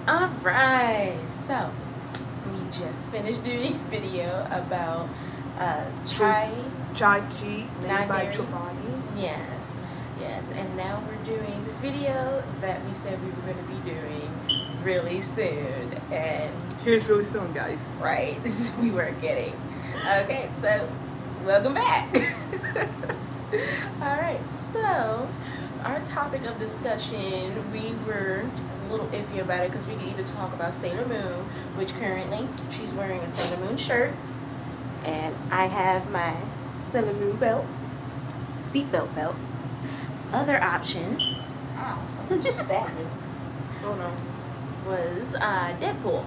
Alright, so we just finished doing a video about chai tea made by non-dairy. Chobani. Yes, yes, and now we're doing the video that we said we were going to be doing really soon. And Here's really soon, guys. right, we weren't kidding. Okay, so welcome back. Alright, so our topic of discussion, we were a little iffy about it because we could either talk about Sailor Moon, which currently she's wearing a Sailor Moon shirt, and I have my Sailor Moon belt, seatbelt belt. Other option, ow, someone just stabbed me. Oh no. Was Deadpool,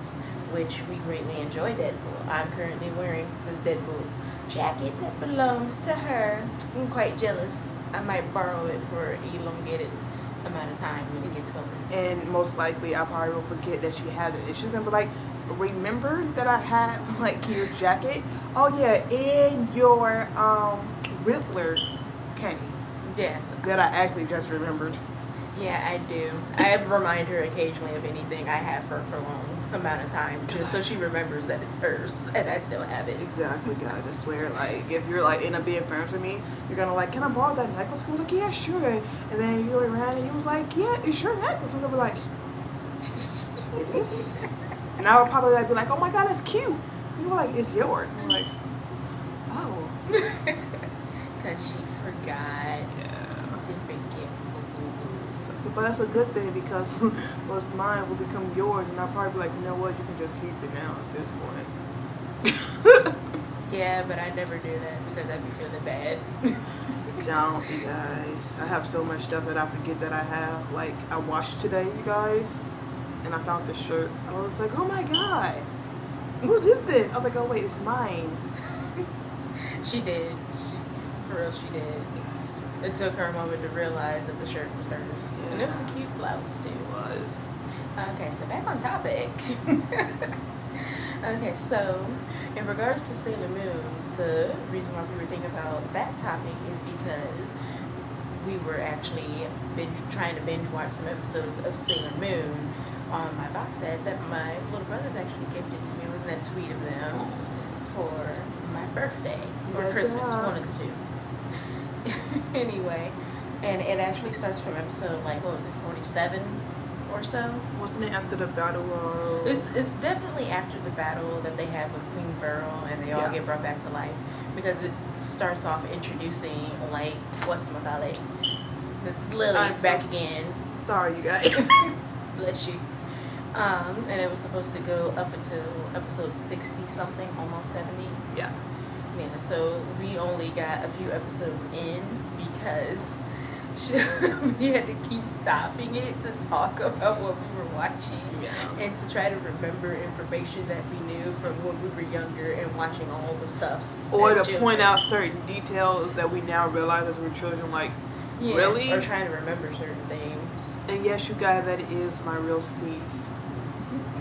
which we greatly enjoy Deadpool. I'm currently wearing this Deadpool jacket that belongs to her. I'm quite jealous. I might borrow it for an elongated amount of time when it gets cold. And most likely I probably will forget that she has it. And she's gonna be like, remember that I have like your jacket? Oh yeah, and your Riddler cane. Yes. That I actually just remembered. Yeah, I do. I remind her occasionally of anything I have for a prolonged amount of time, just so she remembers that it's hers and I still have it. Exactly, guys. I swear, like, if you're like in a being friends with me, you're gonna like, can I borrow that necklace? I'm like, yeah, sure. And then you go around and you was like, yeah, it's your necklace. I'm gonna be like, it is. And I would probably like be like, oh my god, that's cute. You were like, it's yours. And I'm like, oh. Because she forgot to forget. But that's a good thing because what's mine will become yours, and I'll probably be like, you know what, you can just keep it now at this point. Yeah, but I never do that because I'd be feeling bad. Don't, you guys. I have so much stuff that I forget that I have. Like, I washed today, you guys, and I found this shirt. I was like, oh my god, whose is this? I was like, oh wait, it's mine. She did. For real, she did. It took her a moment to realize that the shirt was hers. Yeah. And it was a cute blouse, too. It was. Okay, so back on topic. Okay, so in regards to Sailor Moon, the reason why we were thinking about that topic is because we were actually trying to binge watch some episodes of Sailor Moon on my box set that my little brothers actually gifted to me. Wasn't that sweet of them? For my birthday. Or Christmas, one of the two. Anyway, and it actually starts from episode, like, what was it, 47 or so? Wasn't it after the battle of... It's definitely after the battle that they have with Queen Beryl and they all get brought back to life, because it starts off introducing, like, whatchamacallit, Miss Lily back again. Sorry, you guys. Bless you. And it was supposed to go up until episode 60 something, almost 70. Yeah. Yeah, so we only got a few episodes in because we had to keep stopping it to talk about what we were watching and to try to remember information that we knew from when we were younger and watching all the stuff. Or to point out certain details that we now realize as we're children, like, really? Or trying to remember certain things. And yes, you guys, that is my real sneeze.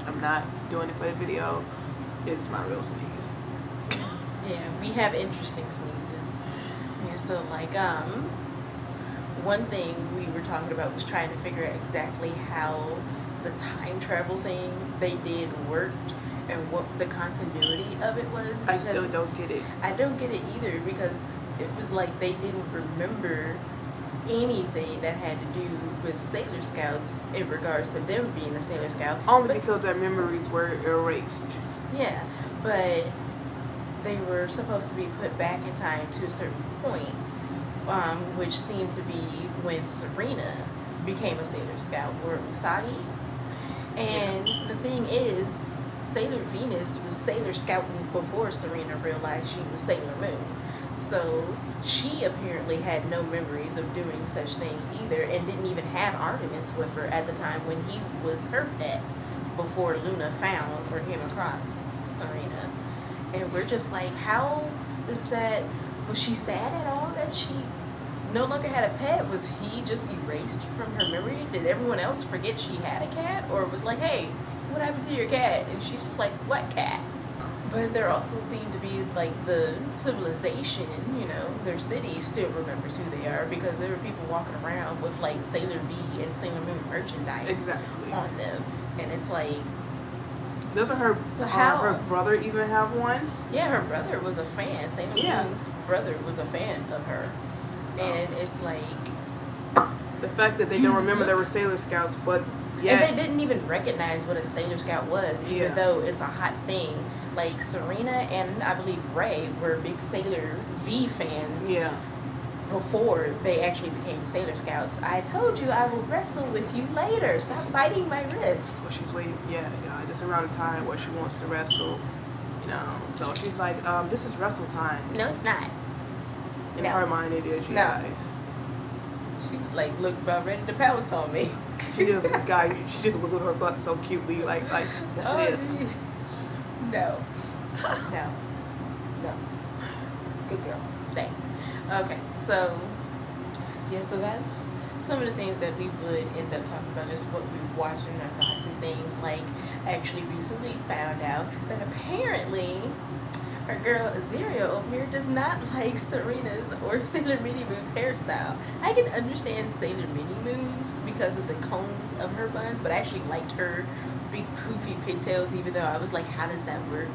I'm not doing it for the video. It's my real sneeze. Yeah, we have interesting sneezes. Yeah, so like one thing we were talking about was trying to figure out exactly how the time travel thing they did worked and what the continuity of it was. I still don't get it. I don't get it either, because it was like they didn't remember anything that had to do with Sailor Scouts in regards to them being a Sailor Scout. Only because their memories were erased. Yeah, but they were supposed to be put back in time to a certain point, which seemed to be when Serena became a Sailor Scout, or Usagi. And the thing is, Sailor Venus was Sailor Scouting before Serena realized she was Sailor Moon. So she apparently had no memories of doing such things either, and didn't even have Artemis with her at the time when he was her pet, before Luna found or came across Serena. And we're just like, how is that? Was she sad at all that she no longer had a pet? Was he just erased from her memory? Did everyone else forget she had a cat? Or was like, hey, what happened to your cat? And she's just like, what cat? But there also seem to be like the civilization, their city still remembers who they are because there were people walking around with like Sailor V and Sailor Moon merchandise Exactly. on them, and it's like, doesn't her brother even have one? Yeah, her brother was a fan. Sailor Moon's brother was a fan of her, and it's like the fact that they don't remember there were Sailor Scouts, but and they didn't even recognize what a Sailor Scout was, even though it's a hot thing. Like Serena and I believe Ray were big Sailor V fans. Yeah. Before they actually became Sailor Scouts. I told you I will wrestle with you later. Stop biting my wrist. So she's waiting. Yeah. Just around the time where she wants to wrestle. So she's like, this is wrestle time. No, it's not. In her mind, it is. Guys. She like looked about ready to pounce on me. She just wiggled her butt so cutely, like yes it is. Yes. No. Good girl. Stay. Okay, so that's some of the things that we would end up talking about, just what we were watching, our thoughts and things. Like, I actually recently found out that apparently our girl Azaria over here does not like Serena's or Sailor Mini Moon's hairstyle. I can understand Sailor Mini Moon's because of the cones of her buns, but I actually liked her big poofy pigtails, even though I was like, how does that work?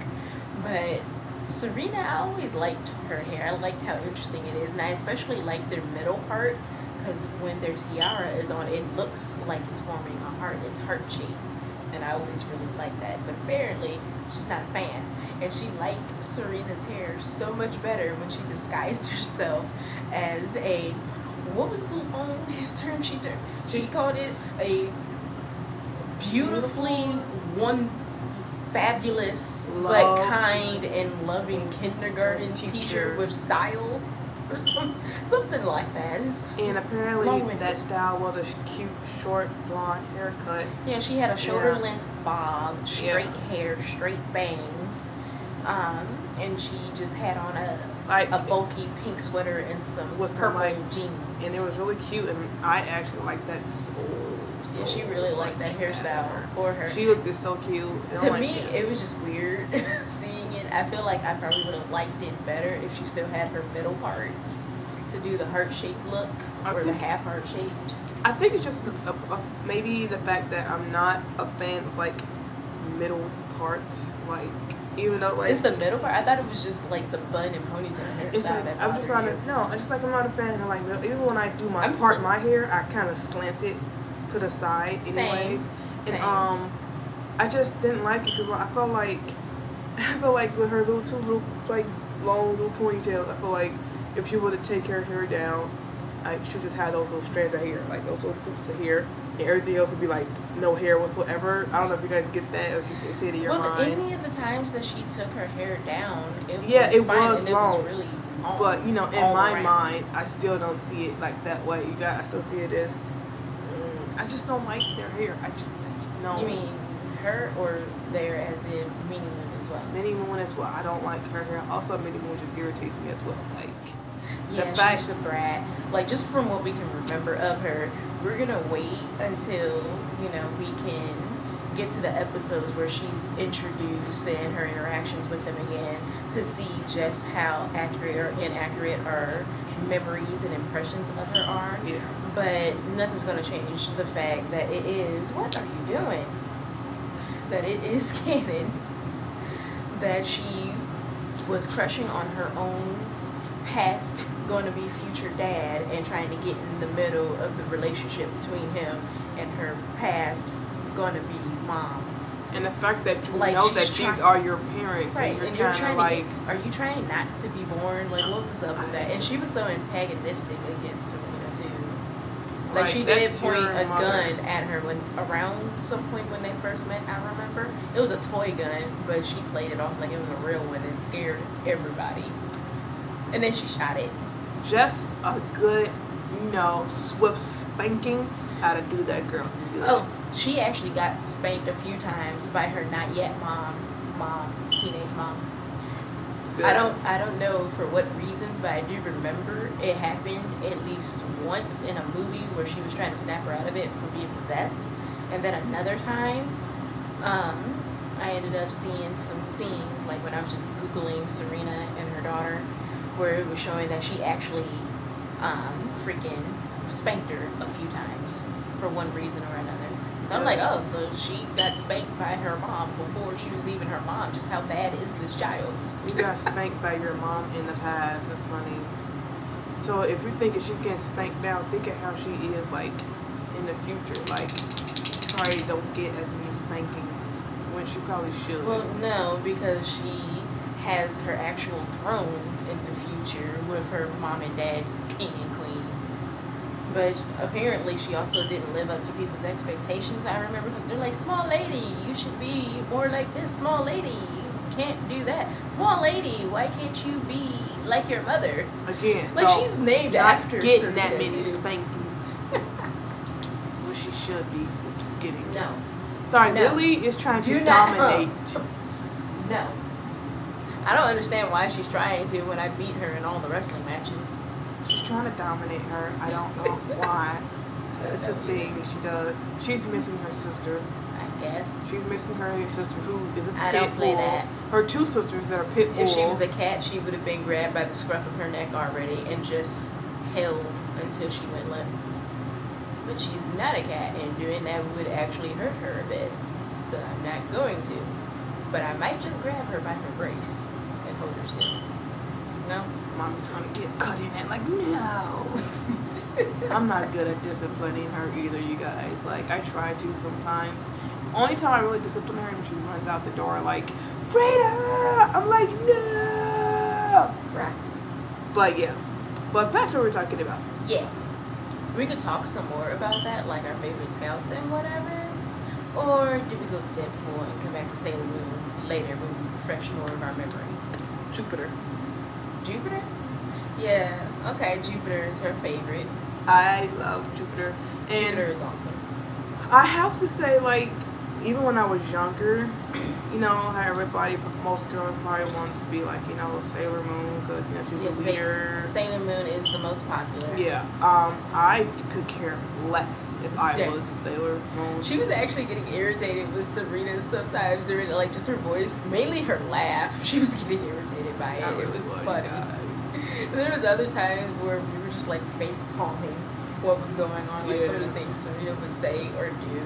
But Serena, I always liked her hair. I liked how interesting it is, and I especially like their middle part, because when their tiara is on, it looks like it's forming a heart. It's heart-shaped, and I always really liked that. But apparently, she's not a fan, and she liked Serena's hair so much better when she disguised herself as a, what was the long-ass term she did? She called it a beautifully fabulous but kind and loving kindergarten teacher with style or something like that. And apparently that style was a cute short blonde haircut. Yeah, she had a shoulder length bob, straight hair, straight bangs, and she just had on a bulky pink sweater and some purple jeans. And it was really cute, and I actually liked that so yeah, she really liked that hairstyle for her. She looked so cute. To me, it was just weird seeing it. I feel like I probably would have liked it better if she still had her middle part to do the heart-shaped look, or the half heart-shaped. I think it's just maybe the fact that I'm not a fan of like middle parts, like even though like it's the middle part. I thought it was just like the bun and ponytail hairstyle. Like, I'm just not I'm not a fan of like middle. Even when I do my hair, I kind of slant it to the side anyways. Same. And I just didn't like it because I felt like with her two like long little ponytails, I feel like if she were to take her hair down, like she just had those little strands of hair, like those little poops of hair, and everything else would be like no hair whatsoever. I don't know if you guys get that, or if you can see it in your mind. Any of the times that she took her hair down, it was long. It was really long. But in my mind, I still don't see it like that way. I still see it as I just don't like their hair. No. You mean her or there as in Mini Moon as well? Mini Moon as well. I don't like her hair. Also, Mini Moon just irritates me as well. Like, yeah, she's a brat. Like, just from what we can remember of her, we're gonna wait until we can get to the episodes where she's introduced and her interactions with them again to see just how accurate or inaccurate our memories and impressions of her are. Yeah. But nothing's going to change the fact that it is, what are you doing? That it is canon that she was crushing on her own past, going to be future dad, and trying to get in the middle of the relationship between him and her past, going to be mom. And the fact that you know that these are your parents, right? And you're trying to like, are you trying not to be born? Like, what was up with that? And she was so antagonistic against Serena too. Like, she did point a gun at her around some point when they first met. I remember it was a toy gun, but she played it off like it was a real one and scared everybody. And then she shot it. Just a good, swift spanking how to do that girl some good. Oh, she actually got spanked a few times by her not yet teenage mom. Good. I don't know for what reasons, but I do remember it happened at least once in a movie where she was trying to snap her out of it for being possessed. And then another time, I ended up seeing some scenes, like when I was just Googling Serena and her daughter, where it was showing that she actually freaking spanked her a few times for one reason or another. So I'm like, oh, so she got spanked by her mom before she was even her mom. Just how bad is this child? You got spanked by your mom in the past. That's funny. So if you're thinking she's getting spanked now, think of how she is like in the future. Like, probably don't get as many spankings when she probably should. Well, no, because she has her actual throne in the future with her mom and dad, king and queen. But apparently she also didn't live up to people's expectations, I remember, because they're like, small lady, you should be more like this. Small lady, you can't do that. Small lady, why can't you be like your mother? Again, like, so she's named not after getting Serena, that many too. spankings. What she should be getting. No. Sorry, No. Lily is trying to Do not- dominate. No. I don't understand why she's trying to when I beat her in all the wrestling matches. She's trying to dominate her. I don't know why. It's a thing she does. She's missing her sister. I guess. She's missing her sister who is a pit I don't play bull. that. Her two sisters that are pit bulls. If she was a cat, she would have been grabbed by the scruff of her neck already and just held until she went limp. But she's not a cat, and doing that would actually hurt her a bit. So I'm not going to. But I might just grab her by her brace and hold her still. No? Mommy's gonna get cut in it. Like, no. I'm not good at disciplining her either, you guys. Like, I try to sometimes. Only time I really discipline her is when she runs out the door like, Freda! I'm like, no! Right. But yeah. But back to what we're talking about. Yeah. We could talk some more about that, like our favorite scouts and whatever. Or did we go to Deadpool and come back to Sailor Moon later when we refresh more of our memory? Jupiter. Jupiter? Yeah. Okay, Jupiter is her favorite. I love Jupiter. And Jupiter is awesome. I have to say, like, even when I was younger, you know, how everybody, most girls probably wanted to be like, you know, Sailor Moon, because, you know, she's a leader. Sailor Moon is the most popular. Yeah. I could care less if I was Sailor Moon. She was actually getting irritated with Serena sometimes during, like, just her voice, mainly her laugh. She was getting irritated by it. It was funny. There was other times where we were just like face palming what was going on, like some of the things Serena would say or do.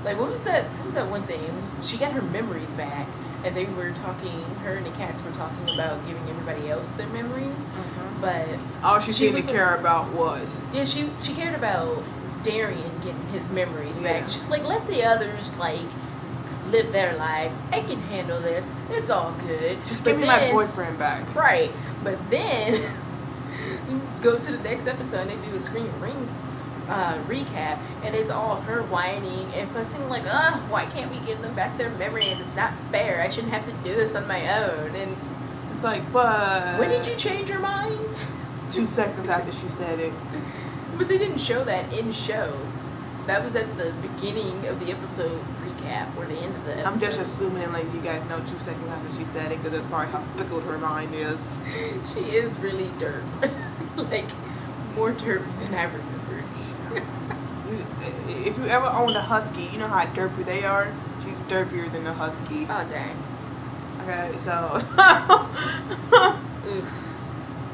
Like what was that one thing? She got her memories back, and they were talking. Her and the cats were talking about giving everybody else their memories, but all she seemed to care about was she cared about Darian getting his memories back. She's like, let the others like live their life. I can handle this. It's all good. Just give me my boyfriend back. Right. But then go to the next episode and they do a Screen Ring recap, and it's all her whining and fussing like, why can't we give them back their memories? It's not fair. I shouldn't have to do this on my own. And it's like, but when did you change your mind? 2 seconds after she said it. But they didn't show that in show. That was at the beginning of the episode recap, or the end of the episode. I'm just assuming, like, you guys know 2 seconds after she said it, because that's probably how fickle her mind is. She is really derp. Like, more derp than I remembered. If you ever owned a husky, you know how derpy they are? She's derpier than a husky. Oh, dang. Okay, so... Oof.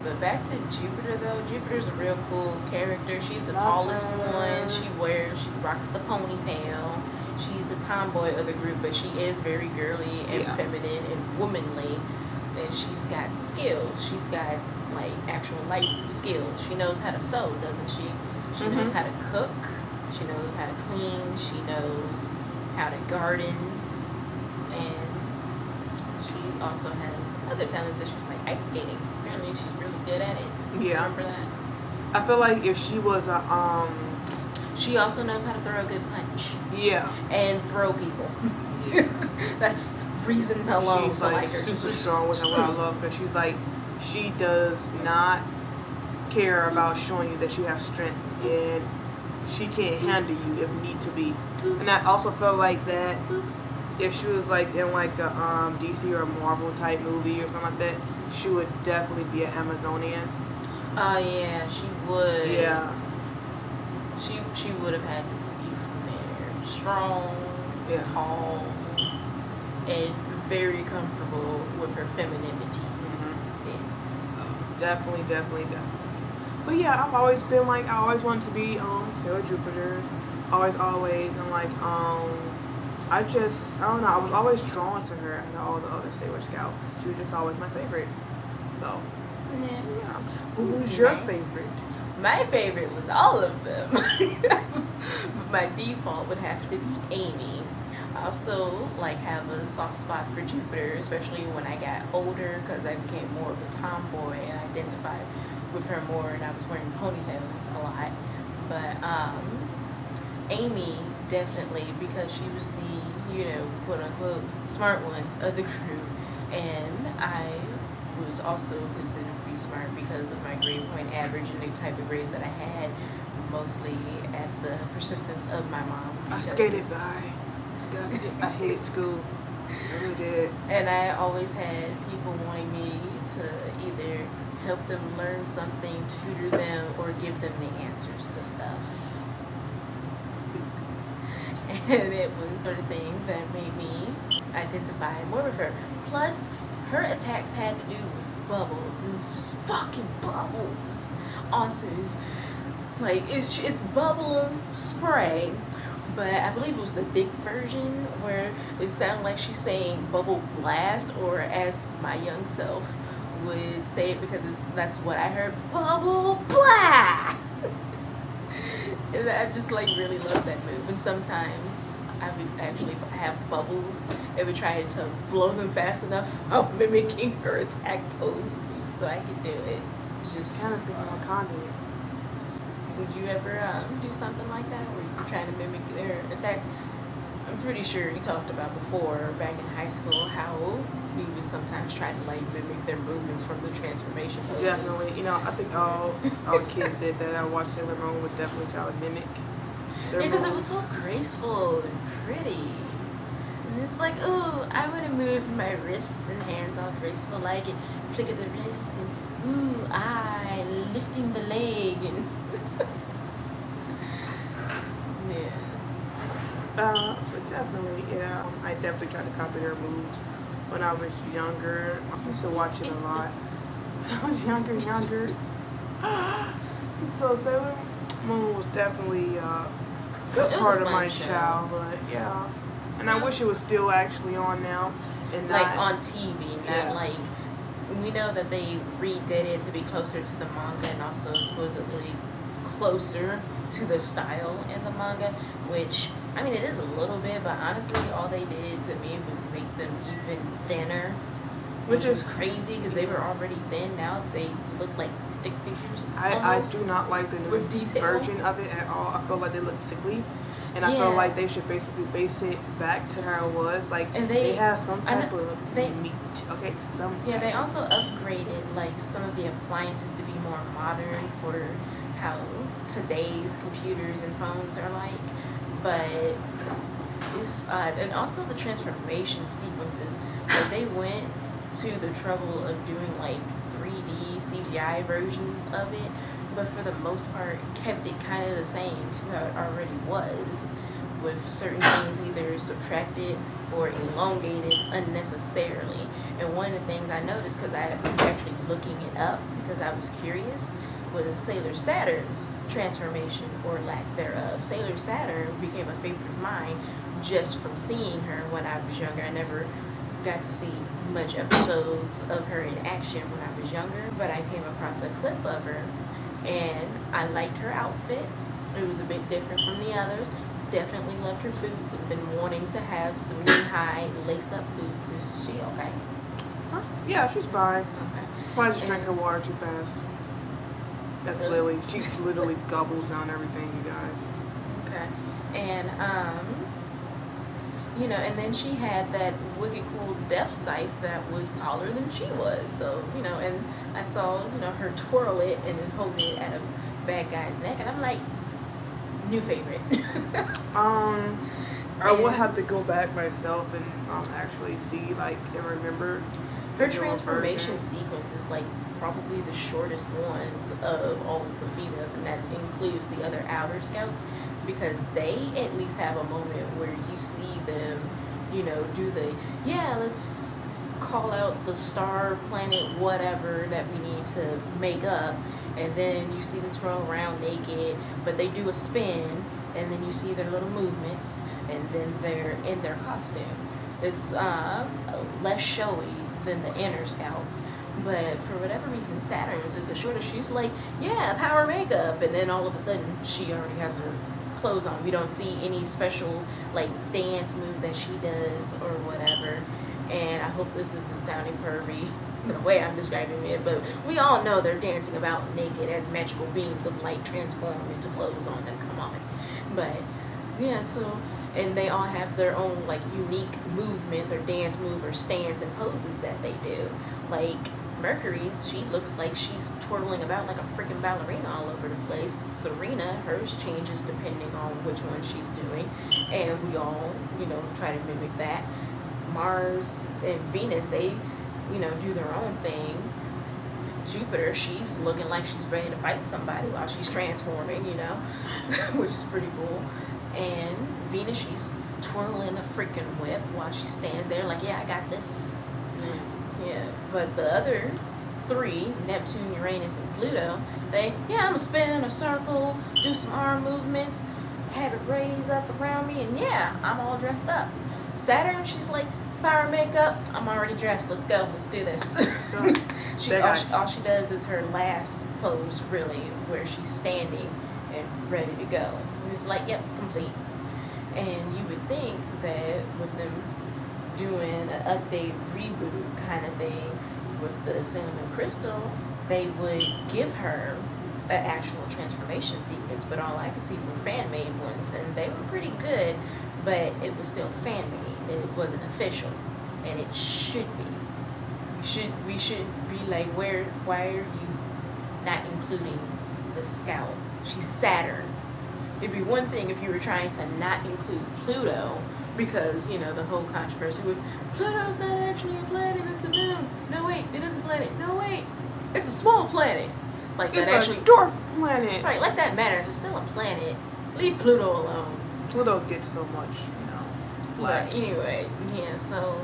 But back to Jupiter, though. Jupiter's a real cool character. She's the tallest one. She rocks the ponytail. She's the tomboy of the group, but she is very girly and feminine and womanly. And she's got skills. She's got, like, actual life skills. She knows how to sew, doesn't she? She knows how to cook. She knows how to clean. She knows how to garden. And she also has other talents that she's like ice skating. Apparently she's really good at it. Yeah. Remember that? I feel like if she was a, She also knows how to throw a good punch. Yeah. And throw people. Yeah. That's reason alone she's to like her. Super strong with her, what I love, because she's like, she does not care about showing you that she has strength, and she can handle you if need to be. And I also felt like that if she was like in like a DC or a Marvel type movie or something like that, she would definitely be an Amazonian. Oh yeah, she would. Yeah. She would have had to be from there. Strong, tall. and very comfortable with her femininity. Mm-hmm. Yeah. So definitely. But yeah, I've always been like, I always wanted to be Sailor Jupiter, always, and like I don't know, I was always drawn to her and all the other Sailor Scouts. She was just always my favorite. So Yeah. yeah, It's who's your nice. favorite? My favorite was all of them. But my default would have to be Amy. I also like have a soft spot for Jupiter, especially when I got older, because I became more of a tomboy and identified with her more, and I was wearing ponytails a lot. But Amy, definitely, because she was the, quote unquote smart one of the group, and I was also considered to be smart because of my grade point average and the type of grades that I had, mostly at the persistence of my mom. I skated by. I hated school. I really did. And I always had people wanting me to either help them learn something, tutor them, or give them the answers to stuff. And it was sort of thing that made me identify more with her. Plus, her attacks had to do with bubbles, and it's just fucking bubbles. Awesome. It's bubble spray, but I believe it was the Dick version where it sounded like she's saying bubble blast, or as my young self would say it, because that's what I heard, bubble blast. And I just really love that move. And sometimes I would actually have bubbles and would try to blow them fast enough while mimicking her attack pose move so I could do it. Just Kind of thinking Wakanda. would you ever do something like that where you're trying to mimic their attacks? I'm pretty sure we talked about before back in high school how we would sometimes try to mimic their movements from the transformation poses. Definitely. I think all kids did that. I watched Sailor Moon would definitely try to mimic their Yeah, because it was moves. so graceful and pretty. And it's like, ooh, I want to move my wrists and hands all graceful and flick of the wrist and ooh, lifting the leg and yeah. But definitely, yeah. I definitely tried to copy their moves when I was younger. I used to watch it a lot. When I was younger. So Sailor Moon was definitely a good It was part a of fun my show. childhood. Yeah. And I wish it was still actually on now. And not, on TV, not Yeah. we know that they redid it to be closer to the manga and also supposedly closer to the style in the manga, which, I mean, it is a little bit, but honestly, all they did to me was make them even thinner, which was crazy because they were already thin. Now they look like stick figures. I do not like the new with detail. version of it at all. I feel like they look sickly. And I Yeah. feel like they should basically base it back to how it was. Like, And they have some type of they- meat. Okay, some Yeah, type. they also upgraded some of the appliances to be more modern for how today's computers and phones are like. But it's and also the transformation sequences. They went to the trouble of doing 3D CGI versions of it, but for the most part kept it kind of the same to how it already was, with certain things either subtracted or elongated unnecessarily. And one of the things I noticed, because I was actually looking it up because I was curious, was Sailor Saturn's transformation or lack thereof. Sailor Saturn became a favorite of mine just from seeing her when I was younger. I never got to see much episodes of her in action when I was younger, but I came across a clip of her and I liked her outfit. It was a bit different from the others. Definitely loved her boots. I've been wanting to have some knee-high lace-up boots. Is she okay? Huh? Yeah, she's fine. Okay. Probably just drank her water too fast. That's Really? Lily. She literally gobbles down everything, you guys. Okay. And and then she had that wicked cool death scythe that was taller than she was. So, and I saw, her twirl it and then hold it at a bad guy's neck, and I'm like, new favorite. I will have to go back myself and actually see and remember Her the newer transformation version. sequence is probably the shortest ones of all of the females, and that includes the other outer scouts, because they at least have a moment where you see them do let's call out the star, planet, whatever that we need to make up, and then you see them twirl around naked, but they do a spin, and then you see their little movements, and then they're in their costume. It's less showy than the inner scouts, but for whatever reason, Saturn's is the shortest. She's like, yeah, power makeup, and then all of a sudden, she already has her clothes on. We don't see any special like dance move that she does or whatever. And I hope this isn't sounding pervy the way I'm describing it, but we all know they're dancing about naked as magical beams of light transform into clothes on them. Come on. But yeah, so, and they all have their own like unique movements or dance move or stance and poses that they do. Like Mercury's, she looks like she's twirling about like a freaking ballerina all over the place. Serena, hers changes depending on which one she's doing, and we all try to mimic that. Mars and Venus, they do their own thing. Jupiter, she's looking like she's ready to fight somebody while she's transforming, which is pretty cool. And Venus, she's twirling a freaking whip while she stands there like, yeah, I got this. Yeah, but the other three, Neptune, Uranus, and Pluto, I'm gonna spin in a circle, do some arm movements, have it raise up around me, and yeah, I'm all dressed up. Saturn, she's like, power makeup, I'm already dressed, let's go, let's do this. All she does is her last pose, really, where she's standing and ready to go. And it's like, yep, complete. And you would think that with them doing an update reboot kind of thing with the cinnamon crystal, they would give her an actual transformation sequence, but all I could see were fan-made ones, and they were pretty good, but it was still fan-made. It wasn't official, and it should be. We should be like, why are you not including the scout? She's Saturn. It'd be one thing if you were trying to not include Pluto, because, the whole controversy with Pluto's not actually a planet, it's a moon. No, wait, it is a planet. No, wait, it's a small planet. Like it's that actually. A dwarf planet. Right, like that matters. It's still a planet. Leave Pluto alone. Pluto gets so much, But anyway, yeah, so.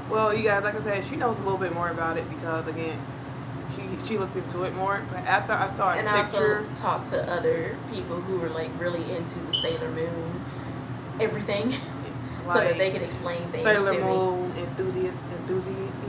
Well, you guys, like I said, she knows a little bit more about it because, again, she looked into it more. But after I saw a picture. And also talked to other people who were, like, really into the Sailor Moon everything. So that they can explain things to me. Sailor Moon enthusiast.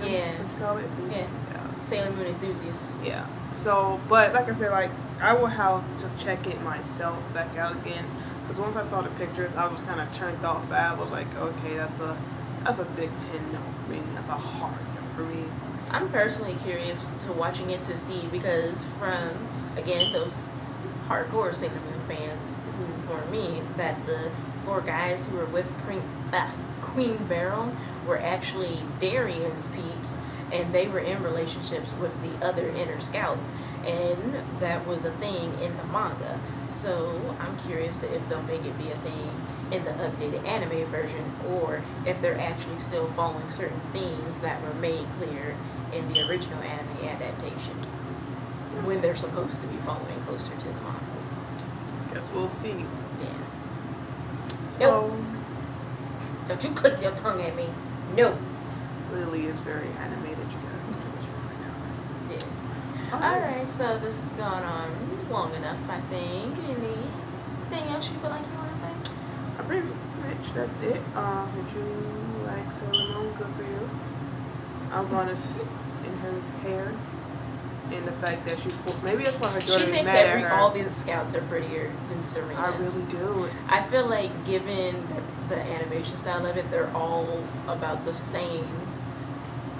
Yeah. That's what you call it? Yeah. Sailor Moon enthusiasts. Yeah. So, but like I said, like, I will have to check it myself back out again. Because once I saw the pictures, I was kind of turned off. I was like, okay, that's a big 10 no for me. That's a hard no for me. I'm personally curious to watching it to see, because from, again, those hardcore Sailor Moon fans who informed me that the 4 guys who were with Queen Beryl were actually Darian's peeps, and they were in relationships with the other inner scouts, and that was a thing in the manga. So I'm curious to if they'll make it be a thing in the updated anime version, or if they're actually still following certain themes that were made clear in the original anime adaptation, when they're supposed to be following closer to the mangas. Guess we'll see. Yeah. So, nope. Don't you click your tongue at me. No. Lily is very animated, you guys. Just right now. Yeah. Alright, so this has gone on long enough, I think. Anything else you feel like you want to say? Pretty much that's it. If you like Sailor Moon, good for you. I'm gonna in her hair, and the fact that maybe that's why her daughter She thinks mad at her. all the scouts are prettier than Serena. I really do. I feel like, given the animation style of it, they're all about the same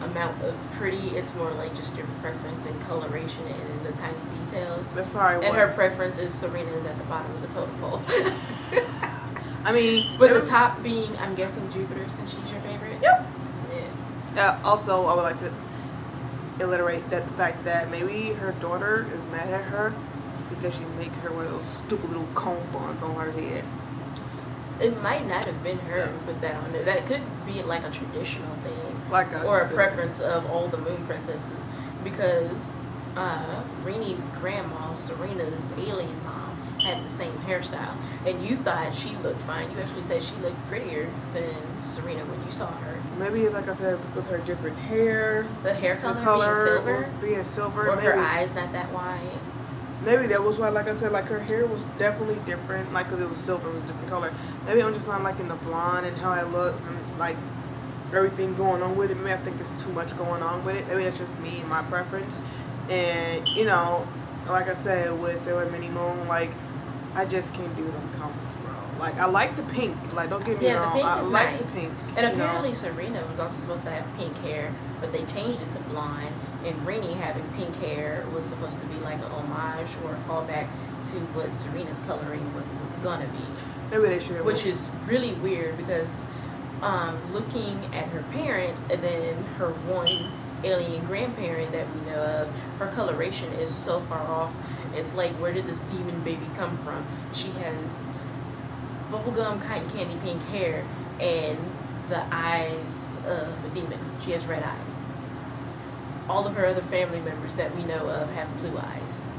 amount of pretty. It's more like just your preference in coloration and the tiny details. That's probably and her preference is Serena's at the bottom of the totem pole. I mean, with the top being, I'm guessing, Jupiter, since she's your favorite. Yep. Yeah. Also, I would like to alliterate that the fact that maybe her daughter is mad at her because she make her wear those stupid little comb buns on her head. It might not have been her who put that on there. That could be like a traditional thing, or a preference of all the Moon Princesses, because Rini's grandma, Serena's alien mom, had the same hairstyle, and you thought she looked fine. You actually said she looked prettier than Serena when you saw her. Maybe it's like I said, because her different hair, The hair the color, color being silver, was being silver, or maybe, her eyes not that wide. Maybe that was why, like I said, like her hair was definitely different, like because it was silver, it was a different color. Maybe I'm just not liking the blonde and how I look, and like everything going on with it. Maybe I think there's too much going on with it. Maybe that's just me and my preference. And you know, like I said with Sailor Mini Moon, like I just can't do them colors, bro. Like I like the pink. Like don't get me wrong, The pink I is like nice. the pink. And apparently Serena was also supposed to have pink hair, but they changed it to blonde. And Rini having pink hair was supposed to be like an homage or a callback to what Serena's coloring was gonna be. Maybe they should. Which is really weird because looking at her parents and then her one alien grandparent that we know of, her coloration is so far off. It's like, where did this demon baby come from? She has bubblegum cotton candy pink hair and the eyes of a demon. She has red eyes. All of her other family members that we know of have blue eyes.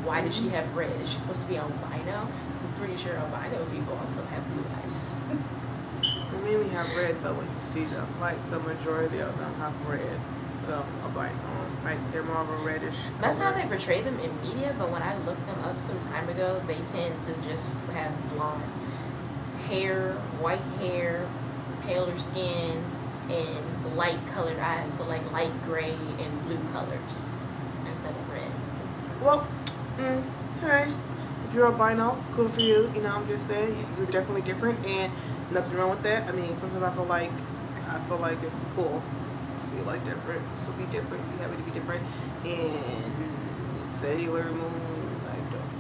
Why does she have red? Is she supposed to be albino? Because I'm pretty sure albino people also have blue eyes. They mainly have red though when you see them. Like the majority of them have red. Albino. Like they're more of a reddish color. That's how they portray them in media, but when I looked them up some time ago, they tend to just have blonde hair, white hair, paler skin, and light colored eyes. So like light gray and blue colors instead of red. Well, hey, if you're albino, cool for you. You know, I'm just saying you're definitely different, and nothing wrong with that. I mean, sometimes I feel like it's cool to be like different. So be different. Be happy to be different. And Sailor Moon, I don't.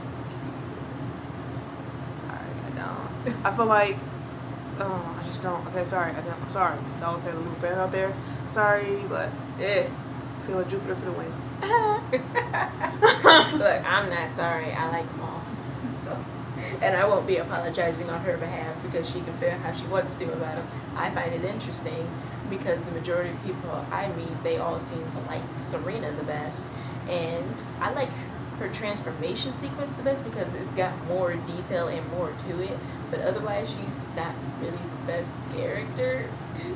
Sorry, I don't. I feel like. I just don't. Okay, sorry. I'm sorry to all Sailor Moon fans out there. Sorry, but Sailor Jupiter for the win. Look, I'm not sorry. I like them all. And I won't be apologizing on her behalf because she can feel how she wants to about them. I find it interesting because the majority of people I meet, they all seem to like Serena the best. And I like her transformation sequence the best because it's got more detail and more to it. But otherwise, she's not really the best character.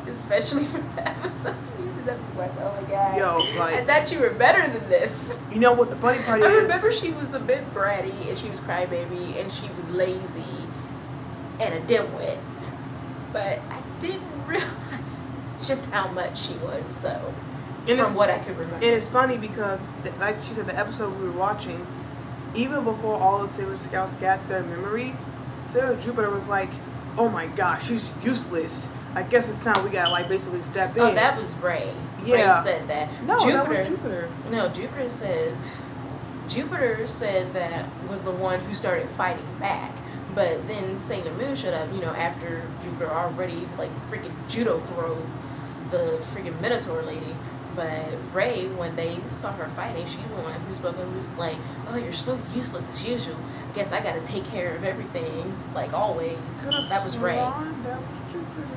Especially for the episodes we ended up watching. Oh my god. Yo, like, I thought you were better than this. You know what the funny part is? I remember she was a bit bratty and she was crybaby and she was lazy and a dimwit. But I didn't realize just how much she was, so from what I could remember. And it's funny because, like she said, the episode we were watching, even before all the Sailor Scouts got their memory, Sailor Jupiter was like, oh my gosh, she's useless. I guess it's time we gotta like basically step in. Oh, that was Ray. Yeah. Ray said that. No, that was Jupiter. No, Jupiter said that was the one who started fighting back. But then Sailor Moon showed up, you know, after Jupiter already like freaking judo throw the freaking Minotaur lady. But Ray, when they saw her fighting, she was the one who spoke and was like, oh, you're so useless as usual. I guess I gotta take care of everything, like always. That was Ray. That was Jupiter.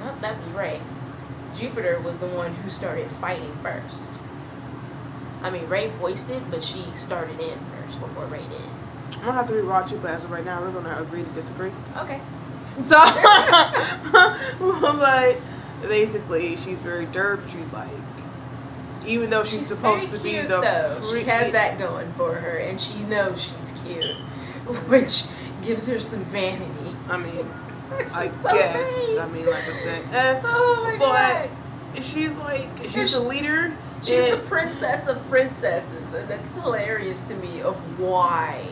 No, that was Ray. Jupiter was the one who started fighting first. I mean, Ray voiced it, but she started in first before Ray did. I'm gonna have to rewatch it, but as of right now, we're gonna agree to disagree. Okay. So, but basically, she's very derp. She's like, even though she's supposed to be cute, the though. She has that going for her, and she knows she's cute, which gives her some vanity. I mean, I so guess. vain. I mean, like I said, Oh my god. She's like, she's the leader. She's the princess of princesses, and that's hilarious to me of why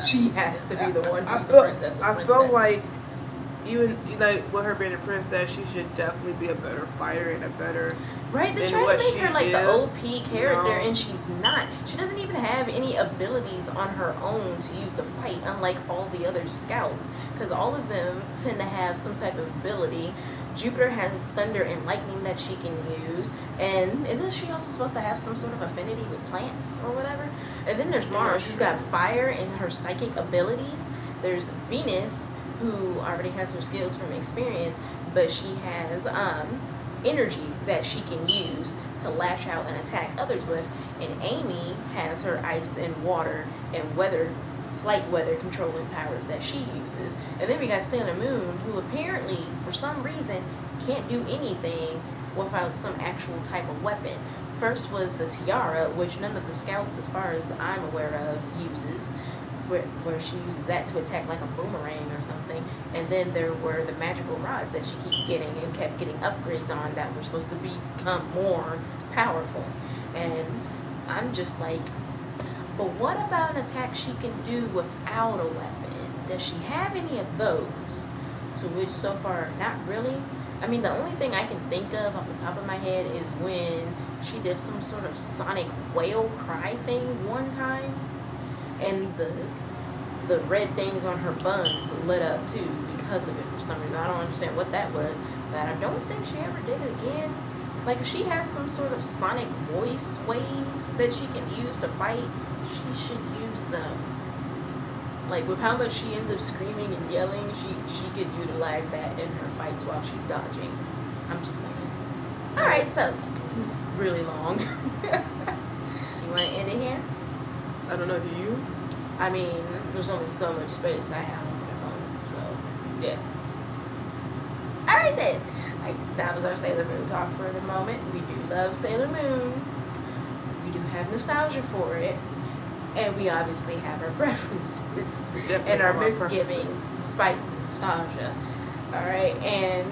she has to be the one who's the princess of princesses. I feel like even like with her being a princess, she should definitely be a better fighter and a better. Right, they try to make her like the OP character, no. and she's not. She doesn't even have any abilities on her own to use to fight, unlike all the other scouts, because all of them tend to have some type of ability. Jupiter has thunder and lightning that she can use, and isn't she also supposed to have some sort of affinity with plants or whatever? And then there's Mars, who's got fire and her psychic abilities. There's Venus, who already has her skills from experience, but she has energy that she can use to lash out and attack others with. And Amy has her ice and water and weather slight weather controlling powers that she uses. And then we got Sailor Moon, who apparently, for some reason, can't do anything without some actual type of weapon. First was the tiara, which none of the scouts, as far as I'm aware of, uses, where she uses that to attack like a boomerang or something. And then there were the magical rods that she kept getting upgrades on that were supposed to become more powerful. And I'm just like, but what about an attack she can do without a weapon? Does she have any of those? To which so far, not really. I mean, the only thing I can think of off the top of my head is when she did some sort of sonic whale cry thing one time, and the red things on her buns lit up too because of it for some reason. I don't understand what that was, but I don't think she ever did it again. Like, if she has some sort of sonic voice waves that she can use to fight, she should use them. Like, with how much she ends up screaming and yelling, she could utilize that in her fights while she's dodging. I'm just saying. Alright, so, this is really long. You want to end it here? I don't know, do you? I mean, there's only so much space I have on my phone, so, yeah. Alright then. That was our Sailor Moon talk for the moment. We do love Sailor Moon. We do have nostalgia for it. And we obviously have our preferences and our misgivings despite nostalgia. Alright, and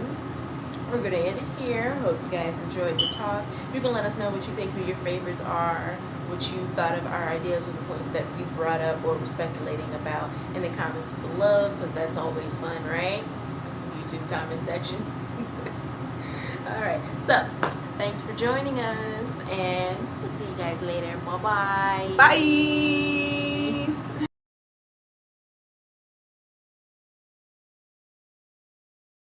we're going to end it here. Hope you guys enjoyed the talk. You can let us know what you think, who your favorites are, what you thought of our ideas or the points that we brought up or were speculating about in the comments below, because that's always fun, right? YouTube comment section. Alright, so thanks for joining us, and we'll see you guys later. Bye-bye. Bye!